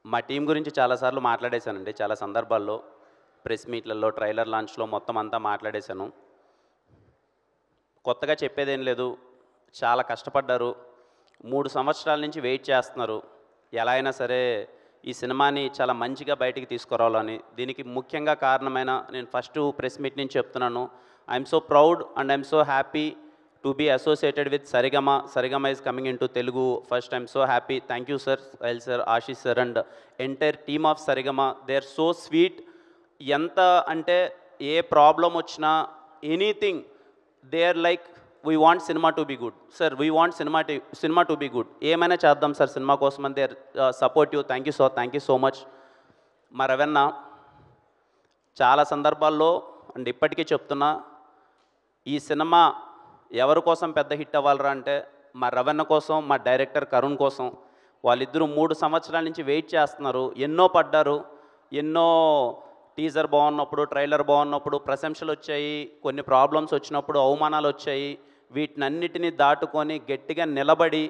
మా టీం గురించి చాలాసార్లు మాట్లాడేశానండి. చాలా సందర్భాల్లో ప్రెస్ మీట్లలో, ట్రైలర్ లాంచ్‌లో మొత్తం అంతా మాట్లాడేశాను. కొత్తగా చెప్పేదేం లేదు. చాలా కష్టపడ్డారు. 3 సంవత్సరాల నుంచి వెయిట్ చేస్తున్నారు. ఎలా అయినా సరే ఈ సినిమాని చాలా మంచిగా బయటికి తీసుకురావాలని. దీనికి ముఖ్యంగా కారణమైన నేను ఫస్టు ప్రెస్ మీట్ నుంచి చెప్తున్నాను. I'm so proud and I'm so happy to be associated with Saregama. Saregama is coming into Telugu. First I'm so happy. Thank you sir, Sahil sir, Ashish sir and entire team of Saregama. They are so sweet. ఎంత అంటే ఏ problem వచ్చినా anything they are like we want cinema to be good sir, we want cinema to be good, ఏమైనా చేద్దాం sir cinema కోసం అని they are supportive. Thank you so much. మా రవెన్న చాలా సందర్భాల్లో అండ్ ఇప్పటికీ చెప్తున్నా, ఈ సినిమా ఎవరి కోసం పెద్ద హిట్ అవ్వాలరా అంటే మా రవెన్న కోసం, మా డైరెక్టర్ కరుణ్ కోసం. వాళ్ళిద్దరూ 3 సంవత్సరాల నుంచి వెయిట్ చేస్తున్నారు. ఎన్నో పడ్డారు. ఎన్నో టీజర్ బాగున్నప్పుడు, ట్రైలర్ బాగున్నప్పుడు ప్రశంసలు వచ్చాయి. కొన్ని ప్రాబ్లమ్స్ వచ్చినప్పుడు అవమానాలు వచ్చాయి. వీటినన్నిటినీ దాటుకొని గట్టిగా నిలబడి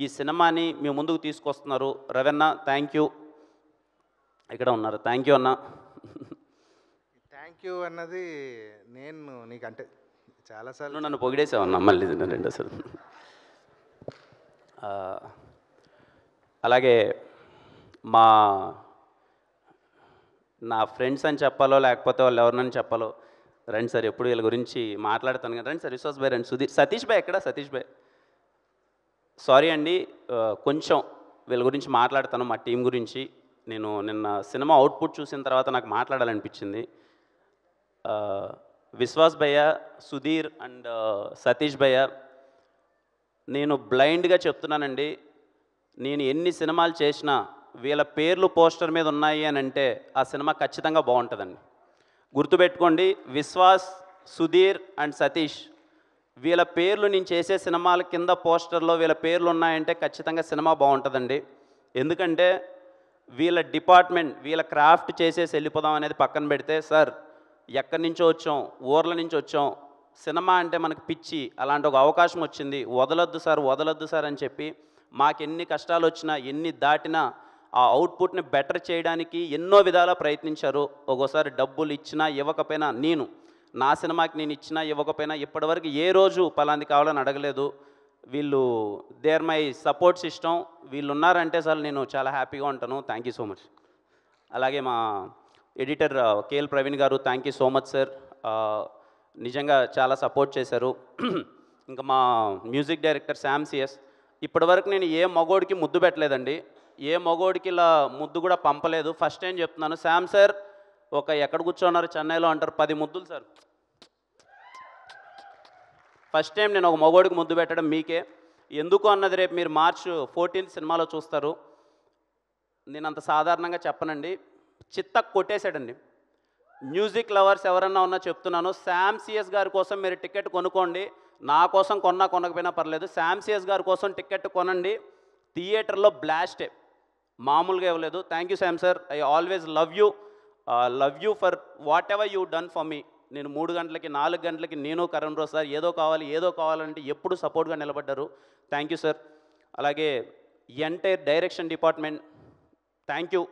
ఈ సినిమాని మీ ముందుకు తీసుకొస్తున్నారు. Ravanna thank you. ఇక్కడ ఉన్నారు. థ్యాంక్ యూ అన్న. థ్యాంక్ యూ అన్నది నేను నీకంటే చాలాసార్లు నన్ను పొగిడేసావన్నా మళ్ళీ రెండోసారి. అలాగే నా ఫ్రెండ్స్ అని చెప్పాలో లేకపోతే వాళ్ళు ఎవరినని చెప్పాలో, రండి సార్, ఎప్పుడు వీళ్ళ గురించి మాట్లాడతాను కదా. రండి సార్, విశ్వాస్ భాయ్ రండి, సుధీర్, సతీష్ భాయ్ ఎక్కడ? సతీష్ భాయ్ సారీ అండి, కొంచెం వీళ్ళ గురించి మాట్లాడతాను, మా టీం గురించి. నేను నిన్న సినిమా అవుట్పుట్ చూసిన తర్వాత నాకు మాట్లాడాలనిపించింది. విశ్వాస్ భయ్య, సుధీర్ అండ్ సతీష్ భయ్య, నేను బ్లైండ్గా చెప్తున్నానండి, నేను ఎన్ని సినిమాలు చేసినా వీళ్ళ పేర్లు పోస్టర్ మీద ఉన్నాయి అని అంటే ఆ సినిమా ఖచ్చితంగా బాగుంటుందండి. గుర్తుపెట్టుకోండి, విశ్వాస్, సుధీర్ అండ్ సతీష్, వీళ్ళ పేర్లు నేను చేసే సినిమాల కింద పోస్టర్లో వీళ్ళ పేర్లు ఉన్నాయంటే ఖచ్చితంగా సినిమా బాగుంటుందండి. ఎందుకంటే వీళ్ళ డిపార్ట్మెంట్, వీళ్ళ క్రాఫ్ట్ చేసేసి వెళ్ళిపోదాం అనేది పక్కన పెడితే, సార్ ఎక్కడి నుంచో వచ్చాం, ఊర్ల నుంచి వచ్చాం, సినిమా అంటే మనకు పిచ్చి, అలాంటి ఒక అవకాశం వచ్చింది, వదలొద్దు సార్ అని చెప్పి మాకు ఎన్ని కష్టాలు వచ్చినా, ఎన్ని దాటినా ఆ అవుట్పుట్ని బెటర్ చేయడానికి ఎన్నో విధాలా ప్రయత్నించారు. ఒక్కోసారి డబ్బులు ఇచ్చినా ఇవ్వకపోయినా, నా సినిమాకి నేను ఇచ్చినా ఇవ్వకపోయినా ఇప్పటివరకు ఏ రోజు పలాంది కావాలని అడగలేదు. వీళ్ళు they are my support system. వీళ్ళు ఉన్నారంటే సార్ నేను చాలా హ్యాపీగా ఉంటాను. Thank you so much. అలాగే మా ఎడిటర్ కేఎల్ ప్రవీణ్ గారు, thank you so much sir, నిజంగా చాలా సపోర్ట్ చేశారు. ఇంకా మా మ్యూజిక్ డైరెక్టర్ శామ్ సిఎస్, ఇప్పటివరకు నేను ఏ మగోడికి ముద్దు పెట్టలేదండి, ఏ మగోడికి ఇలా ముద్దు కూడా పంపలేదు. ఫస్ట్ టైం చెప్తున్నాను, శామ్ సార్ ఒక ఎక్కడ కూర్చోన్నారు చెన్నైలో అంటారు 10 ముద్దులు సార్. ఫస్ట్ టైం నేను ఒక మగోడికి ముద్దు పెట్టడం మీకే. ఎందుకు అన్నది రేపు మీరు March 14 సినిమాలో చూస్తారు. నేను అంత సాధారణంగా చెప్పనండి, చిత్త కొట్టేశాడండి. మ్యూజిక్ లవర్స్ ఎవరన్నా ఉన్నా చెప్తున్నాను, శామ్ సిఎస్ గారి కోసం మీరు టికెట్ కొనుక్కోండి. నా కోసం కొనకపోయినా పర్లేదు, శామ్ సిఎస్ గారి కోసం టికెట్ కొనండి. థియేటర్లో బ్లాస్టే, మామూలుగా ఇవ్వలేదు. Thank you Sam sir, I always love you for what ever you done for me. నేను 3 గంటలకి 4 గంటలకి నేను కరణ్ రావు సార్ ఏదో కావాలంటే ఎప్పుడు సపోర్ట్గా నిలబడ్డారు. Thank you sir. అలాగే entire direction department, thank you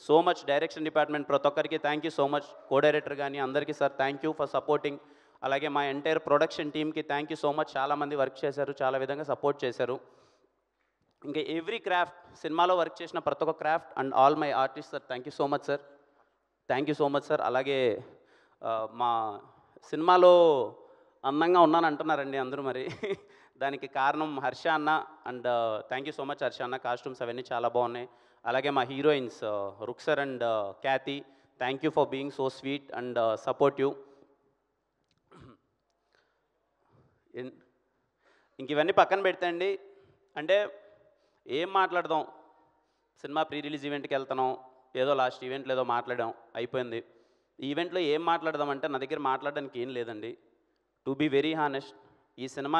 so much. Direction department ప్రతి ఒక్కరికి thank you so much. Co director కానీ అందరికీ sir thank you for supporting. అలాగే మా ఎంటైర్ ప్రొడక్షన్ టీమ్కి థ్యాంక్ యూ సో మచ్. చాలామంది వర్క్ చేశారు, చాలా విధంగా సపోర్ట్ చేశారు. ఇంకా ఎవ్రీ క్రాఫ్ట్, సినిమాలో వర్క్ చేసిన ప్రతి ఒక్క craft and all my artist sir, thank you so much sir. Thank you so much sir. అలాగే మా సినిమాలో అందంగా ఉన్నాను అంటున్నారండి అందరూ, మరి దానికి కారణం హర్ష అన్న and thank you so much Harsha అన్న. కాస్ట్యూమ్స్ అవన్నీ చాలా బాగున్నాయి. అలాగే మా heroines Ruksar and Kyathi, thank you for being so sweet and supportive. ఇంక ఇవన్నీ పక్కన పెడితే అండి, అంటే ఏం మాట్లాడదాం, సినిమా ప్రీ రిలీజ్ ఈవెంట్కి వెళ్తున్నాం, ఏదో లాస్ట్ ఈవెంట్లో ఏదో మాట్లాడాం, అయిపోయింది. ఈ ఈవెంట్లో ఏం మాట్లాడదామంటే నా దగ్గర మాట్లాడడానికి ఏం లేదండి. టు బీ వెరీ హానెస్ట్, ఈ సినిమా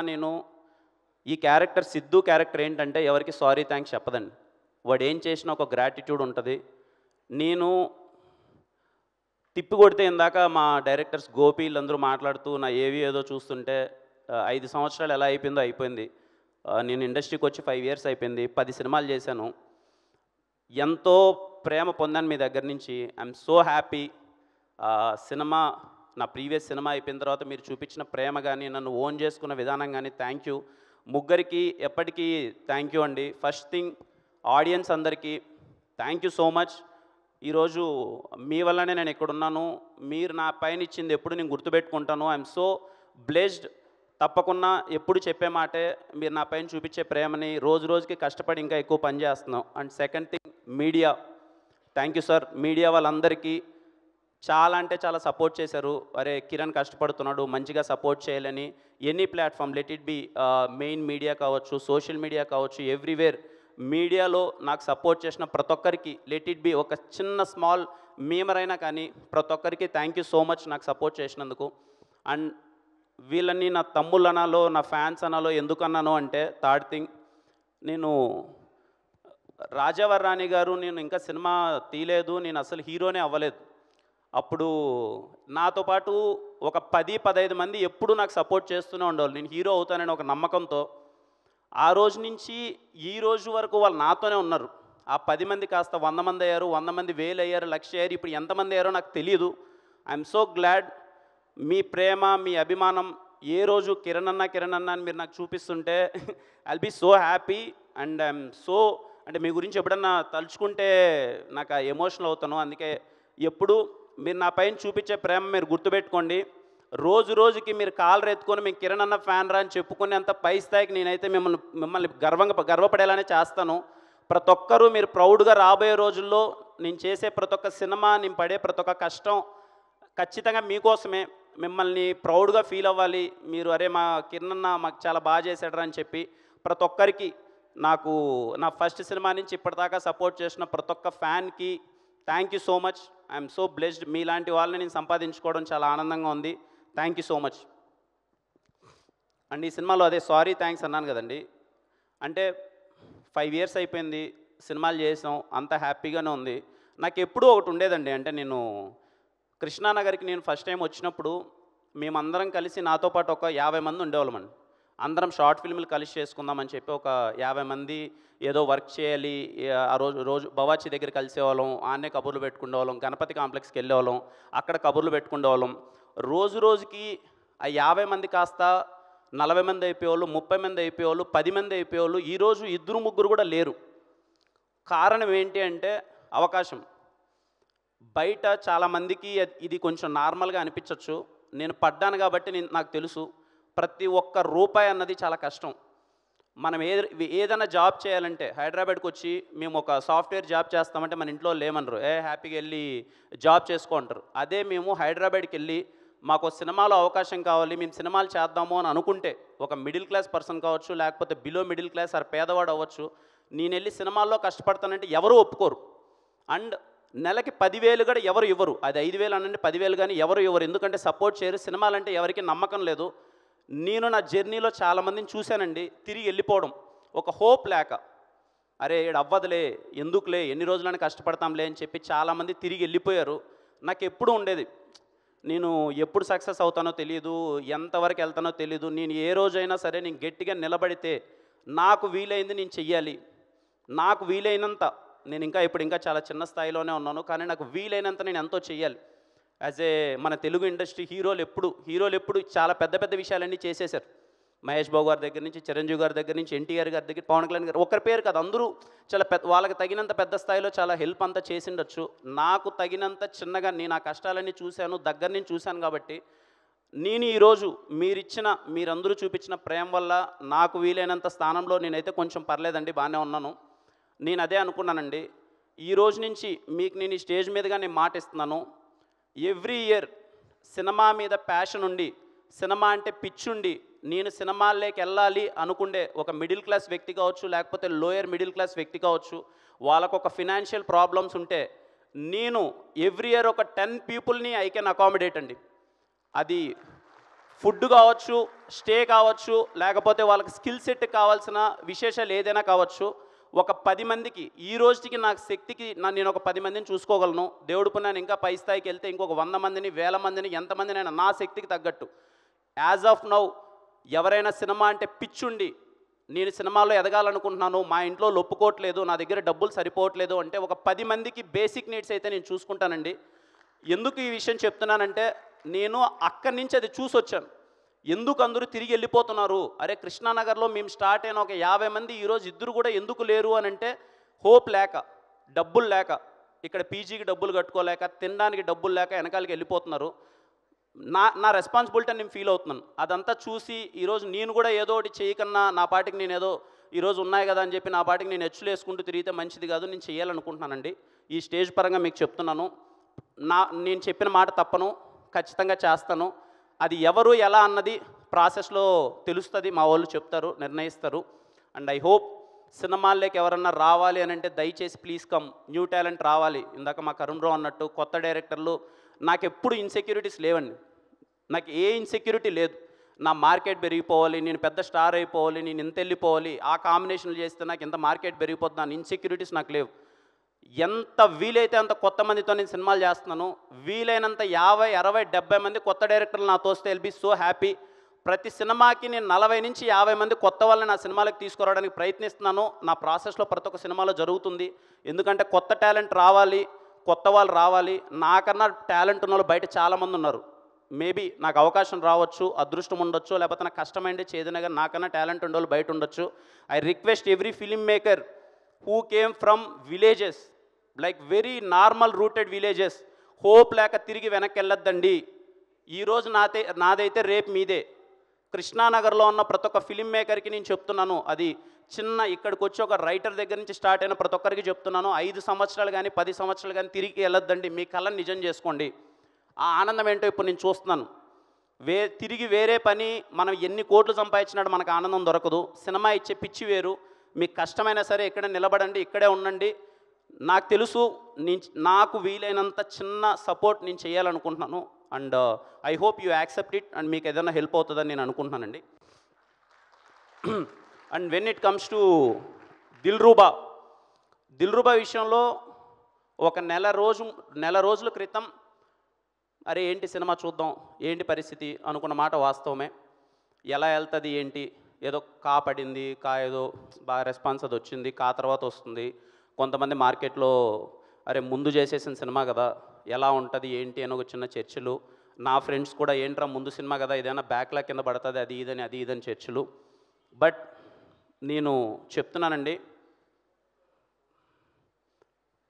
ఈ క్యారెక్టర్, సిద్ధు క్యారెక్టర్ ఏంటంటే ఎవరికి సారీ థ్యాంక్స్ చెప్పదండి. వాడు ఏం చేసినా ఒక గ్రాటిట్యూడ్ ఉంటుంది. నేను తిప్పి కొడితే ఇందాక మా డైరెక్టర్స్ గోపి వీళ్ళందరూ మాట్లాడుతూ నా ఏదో చూస్తుంటే 5 సంవత్సరాలు ఎలా అయిపోయిందో అయిపోయింది. నేను ఇండస్ట్రీకి వచ్చి 5 years అయిపోయింది. 10 సినిమాలు చేశాను. ఎంతో ప్రేమ పొందాను మీ దగ్గర నుంచి. I'm so happy. సినిమా నా ప్రీవియస్ సినిమా అయిపోయిన తర్వాత మీరు చూపించిన ప్రేమ కానీ, నన్ను ఓన్ చేసుకున్న విధానం కానీ థ్యాంక్ యూ. ముగ్గురికి ఎప్పటికీ థ్యాంక్ యూ అండి. ఫస్ట్ థింగ్ ఆడియన్స్ అందరికీ థ్యాంక్ యూ సో మచ్. ఈరోజు మీ వల్లనే నేను ఎక్కడున్నాను. మీరు నా పైన ఇచ్చింది ఎప్పుడు నేను గుర్తుపెట్టుకుంటాను. I'm so blessed. తప్పకుండా ఎప్పుడు చెప్పే మాటే, మీరు నా పైన చూపించే ప్రేమని రోజు రోజుకి కష్టపడి ఇంకా ఎక్కువ పని చేస్తున్నాం. And second thing media, thank you sir. Media వాళ్ళందరికీ చాలా అంటే చాలా సపోర్ట్ చేశారు. అరే కిరణ్ కష్టపడుతున్నాడు, మంచిగా సపోర్ట్ చేయాలని. Any platform, let it be main media కావచ్చు, సోషల్ మీడియా కావచ్చు, ఎవ్రీవేర్ మీడియాలో నాకు సపోర్ట్ చేసిన ప్రతి ఒక్కరికి, లెట్ ఇట్ బి ఒక చిన్న స్మాల్ మీమర్ అయినా కానీ ప్రతి ఒక్కరికి థ్యాంక్ యూ సో మచ్ నాకు సపోర్ట్ చేసినందుకు. అండ్ వీళ్ళని నా తమ్ముళ్ళు అనాలో, నా ఫ్యాన్స్ అనాలో ఎందుకు అన్నాను అంటే, థర్డ్ థింగ్, నేను రాజావర్ రాణి గారు, నేను ఇంకా సినిమా తీయలేదు, నేను అసలు హీరోనే అవ్వలేదు. అప్పుడు నాతో పాటు ఒక 10-15 మంది ఎప్పుడు నాకు సపోర్ట్ చేస్తూనే ఉండేవాళ్ళు, నేను హీరో అవుతానని ఒక నమ్మకంతో. ఆ రోజు నుంచి ఈ రోజు వరకు వాళ్ళు నాతోనే ఉన్నారు. ఆ 10 మంది కాస్త 100 మంది అయ్యారు, 100 మంది 1000 అయ్యారు, 1,00,000 అయ్యారు. ఇప్పుడు ఎంతమంది అయ్యారో నాకు తెలియదు. I'm so glad. మీ ప్రేమ, మీ అభిమానం ఏ రోజు కిరణ్ అన్న అని మీరు నాకు చూపిస్తుంటే I'll be so happy. And I'm so, అంటే మీ గురించి ఎప్పుడన్నా తలుచుకుంటే నాకు ఎమోషనల్ అవుతాను. అందుకే ఎప్పుడు మీరు నా పైన చూపించే ప్రేమ మీరు గుర్తుపెట్టుకోండి. రోజు రోజుకి మీరు కాలు రెత్తుకొని మేము కిరణ్ అన్న ఫ్యాన్ రా అని చెప్పుకునేంత పై స్థాయికి నేనైతే మిమ్మల్ని గర్వపడేలానే చేస్తాను. ప్రతి ఒక్కరూ మీరు ప్రౌడ్గా రాబోయే రోజుల్లో నేను చేసే ప్రతి ఒక్క సినిమా, నేను పడే ప్రతి ఒక్క కష్టం ఖచ్చితంగా మీకోసమే. మిమ్మల్ని ప్రౌడ్గా ఫీల్ అవ్వాలి మీరు. అరే మా కిరణ్ అన్న మాకు చాలా బాగా చేశాడరా అని చెప్పి ప్రతి ఒక్కరికి, నాకు నా ఫస్ట్ సినిమా నుంచి ఇప్పటిదాకా సపోర్ట్ చేసిన ప్రతి ఒక్క ఫ్యాన్కి thank you so much. I'm so blessed. మీలాంటి వాళ్ళని నేను సంపాదించుకోవడం చాలా ఆనందంగా ఉంది. Thank you so much. And ఈ సినిమాలో అదే సారీ థ్యాంక్స్ అన్నాను కదండి, అంటే 5 years అయిపోయింది, సినిమాలు చేసాం, అంత హ్యాపీగానే ఉంది. నాకు ఎప్పుడూ ఒకటి ఉండేదండి, అంటే నేను కృష్ణానగర్కి నేను ఫస్ట్ టైం వచ్చినప్పుడు మేమందరం కలిసి, నాతో పాటు ఒక 50 మంది ఉండేవాళ్ళమండి. అందరం షార్ట్ ఫిల్మ్లు కలిసి చేసుకుందామని చెప్పి ఒక 50 మంది ఏదో వర్క్ చేయాలి. ఆ రోజు బవాచి దగ్గర కలిసేవాళ్ళం, ఆన్నే కబుర్లు పెట్టుకునేవాళ్ళం, గణపతి కాంప్లెక్స్కి వెళ్ళేవాళ్ళం, అక్కడ కబుర్లు పెట్టుకునేవాళ్ళం. రోజు రోజుకి ఆ 50 మంది కాస్త 40 మంది అయిపోయేవాళ్ళు, 30 మంది అయిపోయేవాళ్ళు, 10 మంది అయిపోయేవాళ్ళు. ఈరోజు 2-3 కూడా లేరు. కారణం ఏంటి అంటే అవకాశం. బయట చాలామందికి ఇది కొంచెం నార్మల్గా అనిపించవచ్చు, నేను పడ్డాను కాబట్టి నాకు తెలుసు. ప్రతి ఒక్క రూపాయి అన్నది చాలా కష్టం. మనం ఏదైనా జాబ్ చేయాలంటే హైదరాబాద్కి వచ్చి మేము ఒక సాఫ్ట్వేర్ జాబ్ చేస్తామంటే మన ఇంట్లో లేమనరు, హ్యాపీగా వెళ్ళి జాబ్ చేసుకుంటారు. అదే మేము హైదరాబాద్కి వెళ్ళి మాకు సినిమాలో అవకాశం కావాలి, మేము సినిమాలు చేద్దాము అని అనుకుంటే, ఒక మిడిల్ క్లాస్ పర్సన్ కావచ్చు, లేకపోతే బిలో మిడిల్ క్లాస్ ఆర్ పేదవాడు అవ్వచ్చు, నేను వెళ్ళి సినిమాల్లో కష్టపడతానంటే ఎవరు ఒప్పుకోరు. అండ్ నెలకి 10,000 కూడా ఎవరు ఇవ్వరు. అది 5,000 అనండి, 10,000 కానీ ఎవరు ఇవ్వరు. ఎందుకంటే సపోర్ట్ చేయరు. సినిమాలంటే ఎవరికి నమ్మకం లేదు. నేను నా జర్నీలో చాలామందిని చూశానండి, తిరిగి వెళ్ళిపోవడం, ఒక హోప్ లేక, అరే ఈడు అవ్వదులే, ఎందుకులే, ఎన్ని రోజులని కష్టపడతాంలే అని చెప్పి చాలామంది తిరిగి వెళ్ళిపోయారు. నాకు ఎప్పుడు ఉండేది, నేను ఎప్పుడు సక్సెస్ అవుతానో తెలియదు, ఎంతవరకు వెళ్తానో తెలియదు. నేను ఏ రోజైనా సరే నేను గట్టిగా నిలబడితే నాకు వీలైంది నేను చెయ్యాలి. నాకు వీలైనంత, నేను ఇప్పుడు ఇంకా చాలా చిన్న స్థాయిలోనే ఉన్నాను, కానీ నాకు వీలైనంత నేను ఎంతో చెయ్యాలి. యాజ్ ఏ మన తెలుగు ఇండస్ట్రీ హీరోలు ఎప్పుడు చాలా పెద్ద పెద్ద విషయాలన్నీ చేసేశారు. మహేష్ బాబు గారి దగ్గర నుంచి, చిరంజీవి గారి దగ్గర నుంచి, ఎన్టీఆర్ గారి దగ్గర, పవన్ కళ్యాణ్ గారు, ఒకరి పేరు కాదు, అందరూ చాలా వాళ్ళకి తగినంత పెద్ద స్థాయిలో చాలా హెల్ప్ అంతా చేసిండొచ్చు. నాకు తగినంత చిన్నగా నేను ఆ కష్టాలన్నీ చూశాను, దగ్గర నుంచి చూశాను. కాబట్టి నేను ఈరోజు మీరందరూ చూపించిన ప్రేమ వల్ల నాకు వీలైనంత స్థానంలో నేనైతే కొంచెం పర్లేదండి, బాగానే ఉన్నాను. నేను అదే అనుకున్నానండి, ఈ రోజు నుంచి మీకు నేను ఈ స్టేజ్ మీదుగా నేను మాట ఇస్తున్నాను. ఎవ్రీ ఇయర్ సినిమా మీద ప్యాషన్ ఉండి, సినిమా అంటే పిచ్చుండి, నేను సినిమాల్లోకి వెళ్ళాలి అనుకుండే ఒక మిడిల్ క్లాస్ వ్యక్తి కావచ్చు, లేకపోతే లోయర్ మిడిల్ క్లాస్ వ్యక్తి కావచ్చు, వాళ్ళకు ఒక ఫినాన్షియల్ ప్రాబ్లమ్స్ ఉంటే, నేను ఎవ్రీ ఇయర్ ఒక 10 పీపుల్ని ఐ కెన్ అకామిడేట్ అండి. అది ఫుడ్ కావచ్చు, స్టే కావచ్చు, లేకపోతే వాళ్ళకి స్కిల్ సెట్ కావాల్సిన విశేషాలు ఏదైనా కావచ్చు. ఒక 10 మందికి ఈ రోజుకి నాకు శక్తికి నేను ఒక 10 మందిని చూసుకోగలను. దేవుడు పుణ్యాన్ని ఇంకా పై స్థాయికి వెళ్తే ఇంకొక 100 మందిని, 1000 మందిని, ఎంతమందినైనా నా శక్తికి తగ్గట్టు. యాజ్ ఆఫ్ నౌ ఎవరైనా సినిమా అంటే పిచ్చుండి నేను సినిమాలో ఎదగాలనుకుంటున్నాను, మా ఇంట్లో ఒప్పుకోవట్లేదు, నా దగ్గర డబ్బులు సరిపోవట్లేదు అంటే ఒక 10 మందికి బేసిక్ నీడ్స్ అయితే నేను చూసుకుంటానండి. ఎందుకు ఈ విషయం చెప్తున్నానంటే నేను అక్కడి నుంచి అది చూసొచ్చాను. ఎందుకు అందరూ తిరిగి వెళ్ళిపోతున్నారు? అరే కృష్ణానగర్లో మేము స్టార్ట్ అయిన ఒక 50 మంది ఈరోజు ఇద్దరు కూడా ఎందుకు లేరు అని అంటే హోప్ లేక, డబ్బులు లేక, ఇక్కడ పీజీకి డబ్బులు కట్టుకోలేక, తినడానికి డబ్బులు లేక వెనకాలకి వెళ్ళిపోతున్నారు. నా రెస్పాన్సిబిలిటీ అని నేను ఫీల్ అవుతున్నాను. అదంతా చూసి ఈరోజు నేను కూడా ఏదో ఒకటి చేయకన్నా నా పాటికి నేను ఏదో ఈరోజు ఉన్నాయి కదా అని చెప్పి నా పాటికి నేను హెచ్చులు వేసుకుంటూ తిరిగితే మంచిది కాదు. నేను చేయాలనుకుంటున్నానండి. ఈ స్టేజ్ పరంగా మీకు చెప్తున్నాను, నేను చెప్పిన మాట తప్పను, ఖచ్చితంగా చేస్తాను. అది ఎవరు ఎలా అన్నది ప్రాసెస్లో తెలుస్తుంది, మా వాళ్ళు చెప్తారు, నిర్ణయిస్తారు. అండ్ ఐ హోప్ సినిమాల్లోకి ఎవరన్నా రావాలి అని అంటే దయచేసి ప్లీజ్ కమ్, న్యూ టాలెంట్ రావాలి. ఇందాక మా కరుణ్ రావు అన్నట్టు కొత్త డైరెక్టర్లు, నాకు ఎప్పుడు ఇన్సెక్యూరిటీస్ లేవండి. నాకు ఏ ఇన్సెక్యూరిటీ లేదు. నా మార్కెట్ పెరిగిపోవాలి, నేను పెద్ద స్టార్ అయిపోవాలి, నేను ఇంత వెళ్ళిపోవాలి, ఆ కాంబినేషన్లు చేస్తే నాకు ఇంత మార్కెట్ పెరిగిపోతుంది, నా ఇన్సెక్యూరిటీస్ నాకు లేవు. ఎంత వీలైతే అంత కొత్త మందితో నేను సినిమాలు చేస్తున్నాను. వీలైనంత 50, 60, 70 మంది కొత్త డైరెక్టర్లు నాతో వస్తే విల్ బీ సో హ్యాపీ. ప్రతి సినిమాకి నేను 40 నుంచి 50 మంది కొత్త వాళ్ళని నా సినిమాలకు తీసుకురావడానికి ప్రయత్నిస్తున్నాను. నా ప్రాసెస్లో ప్రతి ఒక్క సినిమాలో జరుగుతుంది. ఎందుకంటే కొత్త టాలెంట్ రావాలి, కొత్త వాళ్ళు రావాలి. నాకన్నా టాలెంట్ ఉన్న వాళ్ళు బయట చాలామంది ఉన్నారు. మేబీ నాకు అవకాశం రావచ్చు, అదృష్టం ఉండొచ్చు, లేకపోతే నాకు కష్టమైంది చేదైనా కానీ నాకన్నా టాలెంట్ ఉండే వాళ్ళు బయట ఉండొచ్చు. I request every film maker who came from villages, like very normal rooted villages, hope లేక తిరిగి వెనక్కి వెళ్ళొద్దండి. ఈరోజు నాదైతే రేపు మీదే. కృష్ణానగర్లో ఉన్న ప్రతి ఒక్క ఫిలిం మేకర్కి నేను చెప్తున్నాను, అది చిన్న ఇక్కడికి వచ్చి ఒక రైటర్ దగ్గర నుంచి స్టార్ట్ అయిన ప్రతి ఒక్కరికి చెప్తున్నాను, 5 సంవత్సరాలు కానీ 10 సంవత్సరాలు కానీ తిరిగి వెళ్ళొద్దండి. మీ కళను నిజం చేసుకోండి. ఆ ఆనందం ఏంటో ఇప్పుడు నేను చూస్తున్నాను. తిరిగి వేరే పని మనం ఎన్ని కోట్లు సంపాదించినాడు మనకు ఆనందం దొరకదు. సినిమా ఇచ్చే పిచ్చి వేరు. మీకు కష్టమైనా సరే ఇక్కడ నిలబడండి, ఇక్కడే ఉండండి. నాకు తెలుసు, నాకు వీలైనంత చిన్న సపోర్ట్ నేను చేయాలనుకుంటున్నాను. And I hope you accept it. And మీకు ఏదైనా హెల్ప్ అవుతుందని నేను అనుకుంటున్నానండి. And when it comes to Dilruba విషయంలో ఒక నెల రోజుల క్రితం అరే ఏంటి సినిమా చూద్దాం, ఏంటి పరిస్థితి అనుకున్న మాట వాస్తవమే. ఎలా వెళ్తుంది ఏంటి, ఏదో పడింది, ఏదో బాగా రెస్పాన్స్ అది వచ్చింది, తర్వాత వస్తుంది. కొంతమంది మార్కెట్లో అరే ముందు చేసేసిన సినిమా కదా, ఎలా ఉంటుంది ఏంటి అని ఒక చిన్న చర్చలు. నా ఫ్రెండ్స్ కూడా ఏంట్రా ముందు సినిమా కదా, ఏదైనా బ్యాక్లా కింద పడుతుంది, అది ఇదని చర్చలు. బట్ నేను చెప్తున్నానండి,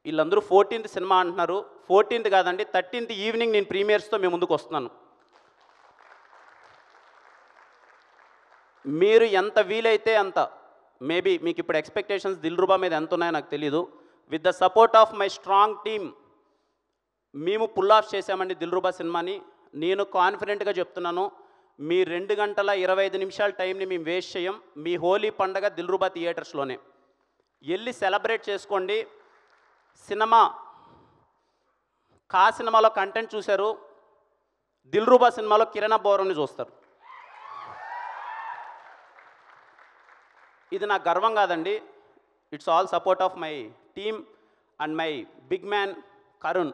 వీళ్ళందరూ 14th సినిమా అంటున్నారు. 14th కాదండి, 13th ఈవినింగ్ నేను ప్రీమియర్స్తో మేము ముందుకు వస్తున్నాను. మీరు ఎంత వీలైతే అంత, మేబీ మీకు ఇప్పుడు ఎక్స్పెక్టేషన్స్ దిల్రూబా మీద ఎంత ఉన్నాయో నాకు తెలీదు. With the support of my strong team మేము పుల్ ఆఫ్ చేసామండి దిల్రూబా సినిమాని. నేను కాన్ఫిడెంట్గా చెప్తున్నాను, మీ 2 గంటల 25 నిమిషాల టైంని మేము వేస్ట్ చేయం. మీ హోలీ పండగ దిల్రూబా థియేటర్స్లోనే వెళ్ళి సెలబ్రేట్ చేసుకోండి. సినిమా సినిమాలో కంటెంట్ చూశారు, దిల్రూబా సినిమాలో కిరణ్ బోరంని చూస్తారు. ఇది నాకు గర్వం కాదండి, it's all support of my team and my big man Karun.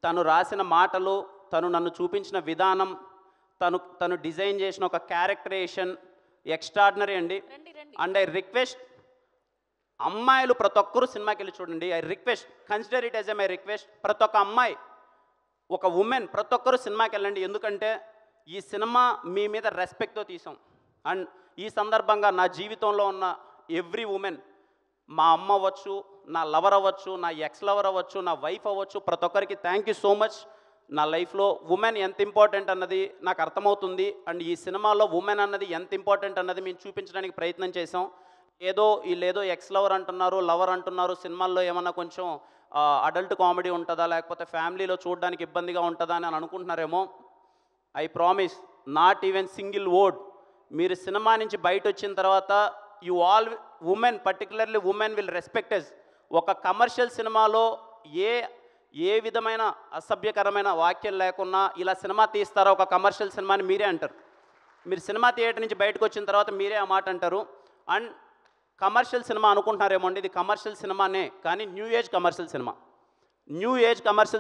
తను రాసిన మాటలు, తను నన్ను చూపించిన విధానం, తను డిజైన్ చేసిన ఒక క్యారెక్టరేషన్ ఎక్స్ట్రాడినరీ అండి. అండ్ ఐ రిక్వెస్ట్ అమ్మాయిలు ప్రతి ఒక్కరూ సినిమాకి వెళ్ళి చూడండి. I request, consider it as my request. ప్రతి ఒక్క అమ్మాయి, ఒక ఉమెన్, ప్రతి ఒక్కరూ సినిమాకి వెళ్ళండి. ఎందుకంటే ఈ సినిమా మీ మీద రెస్పెక్ట్తో తీసాం. అండ్ ఈ సందర్భంగా నా జీవితంలో ఉన్న ఎవ్రీ ఉమెన్, మా అమ్మ అవ్వచ్చు, నా లవర్ అవ్వచ్చు, నా ఎక్స్ లవర్ అవ్వచ్చు, నా వైఫ్ అవ్వచ్చు, ప్రతి ఒక్కరికి థ్యాంక్ యూ సో మచ్. నా లైఫ్లో ఉమెన్ ఎంత ఇంపార్టెంట్ అన్నది నాకు అర్థమవుతుంది. అండ్ ఈ సినిమాలో ఉమెన్ అన్నది ఎంత ఇంపార్టెంట్ అన్నది మేము చూపించడానికి ప్రయత్నం చేసాం. వీళ్ళేదో ఎక్స్ లవర్ అంటున్నారు, లవర్ అంటున్నారు, సినిమాల్లో ఏమన్నా కొంచెం అడల్ట్ కామెడీ ఉంటుందా, లేకపోతే ఫ్యామిలీలో చూడడానికి ఇబ్బందిగా ఉంటుందా అని అనుకుంటున్నారేమో. I promise, not even single word. మీరు సినిమా నుంచి బయట వచ్చిన తర్వాత women, particularly women will respect us. ఒక కమర్షియల్ సినిమాలో ఏ విధమైన అసభ్యకరమైన వాక్యాలు లేకున్నా ఇలా సినిమా తీస్తారా ఒక కమర్షియల్ సినిమాని మీరే అంటారు. మీరు సినిమా థియేటర్ నుంచి బయటకు వచ్చిన తర్వాత మీరే ఆ మాట అంటారు. అండ్ కమర్షియల్ సినిమా అనుకుంటున్నారేమో అండి, ఇది కమర్షియల్ సినిమానే, కానీ new age commercial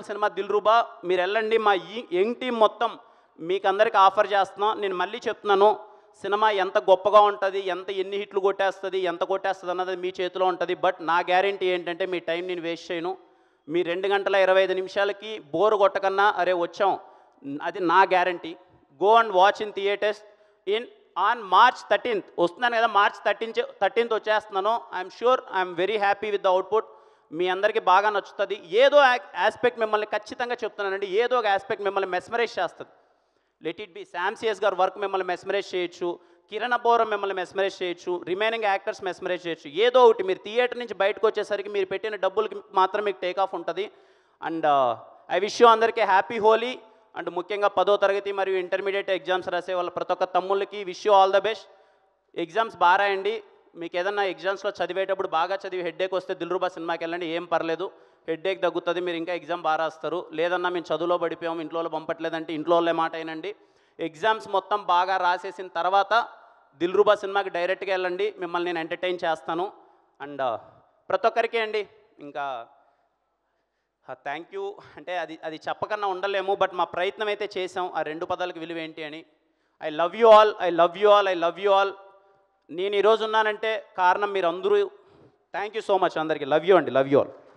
cinema Dilruba. మీరు వెళ్ళండి, మా యంగ్ టీం మొత్తం మీకు అందరికీ ఆఫర్ చేస్తున్నాం. నేను మళ్ళీ చెప్తున్నాను, సినిమా ఎంత గొప్పగా ఉంటుంది, ఎన్ని హిట్లు కొట్టేస్తుంది, ఎంత కొట్టేస్తుంది అన్నది మీ చేతిలో ఉంటుంది. బట్ నా గ్యారంటీ ఏంటంటే మీ టైం నేను వేస్ట్ చేయను. మీ 2 గంటల 25 నిమిషాలకి బోరు కొట్టకన్నా అరే వచ్చాం, అది నా guarantee. Go and watch in theatres on March 13th వస్తున్నాను కదా, March 13th వచ్చేస్తున్నాను. I'm sure, I'm very happy with the output. మీ అందరికీ బాగా నచ్చుతుంది. ఏదో ఆస్పెక్ట్ మిమ్మల్ని ఖచ్చితంగా చెప్తున్నానండి, ఏదో ఒక ఆస్పెక్ట్ మిమ్మల్ని మెస్మరైజ్ చేస్తుంది. Let it be Sam CS గారి వర్క్ మిమ్మల్ని మెస్మరైజ్ చేయొచ్చు, కిరణ్ అబ్బోరం మిమ్మల్ని మెస్మరైజ్ చేయొచ్చు, రిమైనింగ్ యాక్టర్స్ మెస్మరైజ్ చేయొచ్చు. ఏదో ఒకటి మీరు థియేటర్ నుంచి బయటకు వచ్చేసరికి మీరు పెట్టిన డబ్బులకి మాత్రం మీకు టేక్ ఆఫ్ ఉంటుంది. అండ్ ఐ విష్ యూ అందరికీ హ్యాపీ హోలీ. అండ్ ముఖ్యంగా 10వ తరగతి మరియు ఇంటర్మీడియట్ ఎగ్జామ్స్ రాసే వాళ్ళ ప్రతి ఒక్క తమ్ముళ్ళకి wish you all the best. Exams బాగా రాయండి. మీకు ఏదన్నా ఎగ్జామ్స్లో చదివేటప్పుడు బాగా చదివి హెడ్ఏక్ వస్తే దిల్రుబా సినిమాకి వెళ్ళండి, ఏం పర్లేదు, హెడ్ఏక్ తగ్గుతుంది, మీరు ఇంకా ఎగ్జామ్ బాగా రాస్తారు. లేదన్నా మేము చదువులో పడిపోయాము, ఇంట్లో పంపట్లేదంటే ఇంట్లో వాళ్ళే మాట అయినండి. ఎగ్జామ్స్ మొత్తం బాగా రాసేసిన తర్వాత దిల్రుబా సినిమాకి డైరెక్ట్గా వెళ్ళండి, మిమ్మల్ని నేను ఎంటర్టైన్ చేస్తాను. అండ్ ప్రతి ఒక్కరికి అండి ఇంకా థ్యాంక్ యూ అంటే అది చెప్పకన్నా ఉండలేము. బట్ మా ప్రయత్నం అయితే చేసాం ఆ 2 పదాలకు విలువ ఏంటి అని. I love you all, I love you all, I love you all. నేను ఈరోజు ఉన్నానంటే కారణం మీరు అందరూ. థ్యాంక్ యూ సో మచ్ అందరికీ. లవ్ యూ అండి, లవ్ యూ ఆల్.